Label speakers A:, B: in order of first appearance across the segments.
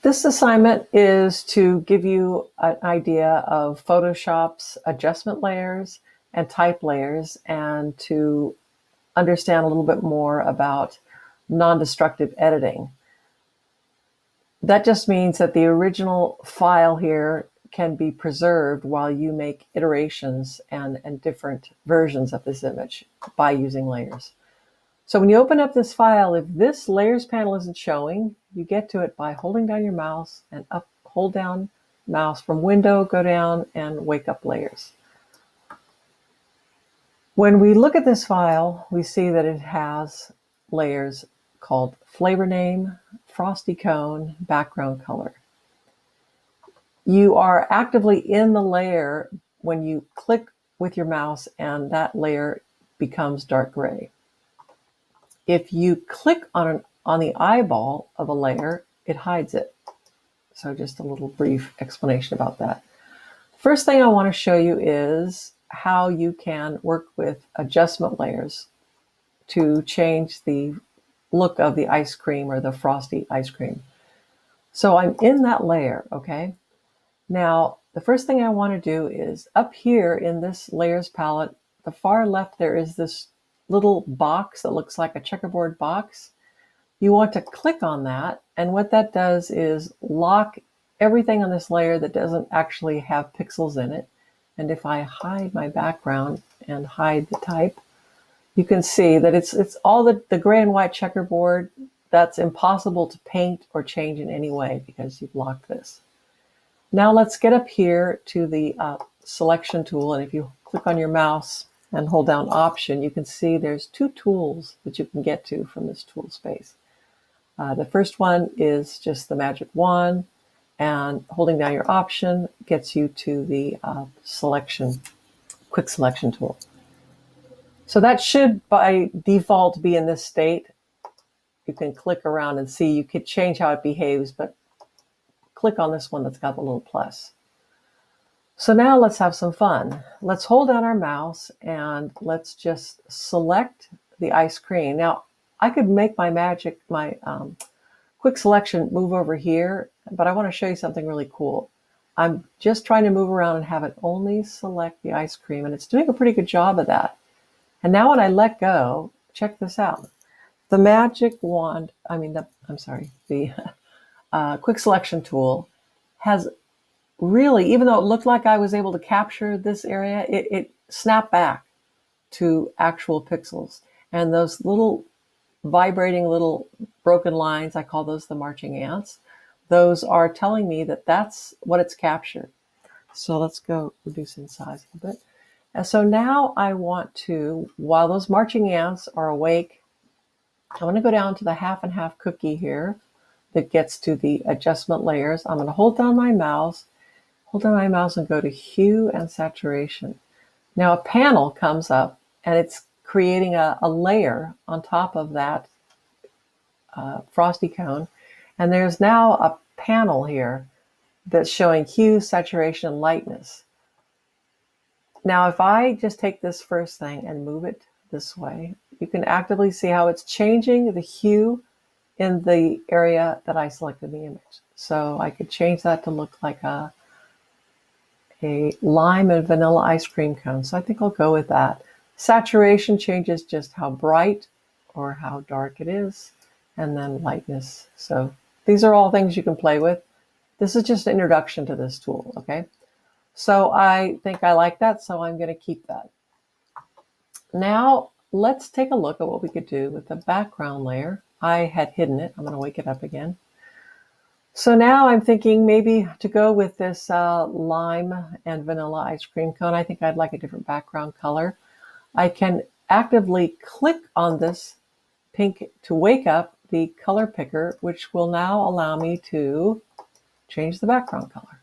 A: This assignment is to give you an idea of Photoshop's adjustment layers and type layers, and to understand a little bit more about non-destructive editing. That just means that the original file here can be preserved while you make iterations and different versions of this image by using layers. So when you open up this file, if this layers panel isn't showing, you get to it by holding down your mouse and up, hold down mouse from window, go down and wake up layers. When we look at this file, we see that it has layers called flavor name, frosty cone, background color. You are actively in the layer when you click with your mouse and that layer becomes dark gray. If you click on the eyeball of a layer, it hides it. So just a little brief explanation about that. First thing I want to show you is how you can work with adjustment layers to change the look of the ice cream or the frosty ice cream. So I'm in that layer, okay? Now, the first thing I want to do is up here in this layers palette, the far left, there is this little box that looks like a checkerboard box. You want to click on that, and what that does is lock everything on this layer that doesn't actually have pixels in it. And if I hide my background and hide the type, you can see that it's all the gray and white checkerboard that's impossible to paint or change in any way because you've locked this. Now let's get up here to the selection tool, and if you click on your mouse and hold down Option, you can see there's two tools that you can get to from this tool space. The first one is just the magic wand, and holding down your Option gets you to the quick selection tool. So that should by default be in this state. You can click around and see, you could change how it behaves, but click on this one that's got the little plus. So now let's have some fun. Let's hold down our mouse and let's just select the ice cream. Now, I could make my quick selection move over here, but I want to show you something really cool. I'm just trying to move around and have it only select the ice cream, and it's doing a pretty good job of that. And now when I let go, check this out. The magic wand, the quick selection tool has really, even though it looked like I was able to capture this area, it snapped back to actual pixels. And those little vibrating little broken lines, I call those the marching ants. Those are telling me that that's what it's captured. So let's go reduce in size a little bit. And so now I want to, while those marching ants are awake, I want to go down to the half and half cookie here that gets to the adjustment layers. I'm going to hold down my mouse and go to hue and saturation. Now a panel comes up and it's creating a layer on top of that frosty cone. And there's now a panel here that's showing hue, saturation, and lightness. Now, if I just take this first thing and move it this way, you can actively see how it's changing the hue in the area that I selected the image. So I could change that to look like a lime and vanilla ice cream cone. So I think I'll go with that. Saturation changes just how bright or how dark it is, and then lightness. So these are all things you can play with. This is just an introduction to this tool, okay? So I think I like that, so I'm going to keep that. Now let's take a look at what we could do with the background layer. I had hidden it. I'm going to wake it up again. So now I'm thinking maybe to go with this lime and vanilla ice cream cone, I think I'd like a different background color. I can actively click on this pink to wake up the color picker, which will now allow me to change the background color.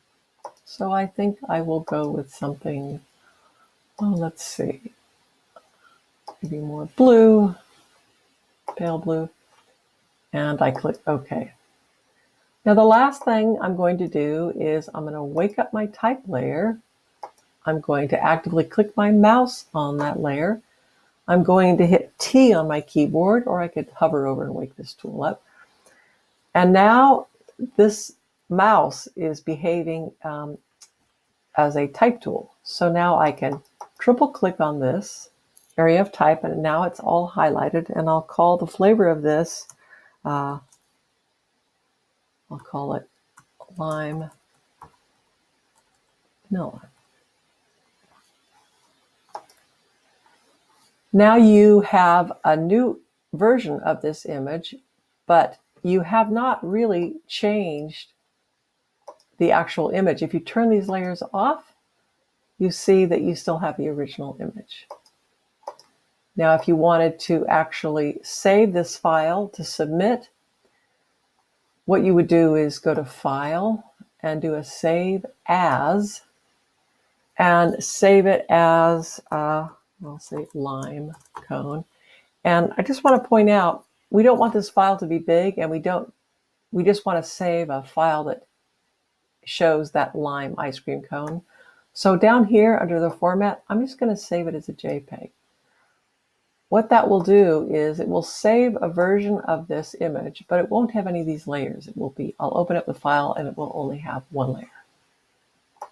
A: So I think I will go with something, let's see, maybe more blue, pale blue, and I click OK. Now the last thing I'm going to do is I'm going to wake up my type layer. I'm going to actively click my mouse on that layer. I'm going to hit T on my keyboard, or I could hover over and wake this tool up. And now this mouse is behaving as a type tool. So now I can triple click on this area of type, and now it's all highlighted, and I'll call the flavor of this, I'll call it lime vanilla. Now you have a new version of this image, but you have not really changed the actual image. If you turn these layers off, you see that you still have the original image. Now, if you wanted to actually save this file to submit, what you would do is go to File and do a Save As, and save it as, I'll say lime cone. And I just want to point out, we don't want this file to be big, and we just want to save a file that shows that lime ice cream cone. So down here under the format, I'm just going to save it as a JPEG. What that will do is it will save a version of this image, but it won't have any of these layers. It will be, I'll open up the file and it will only have one layer.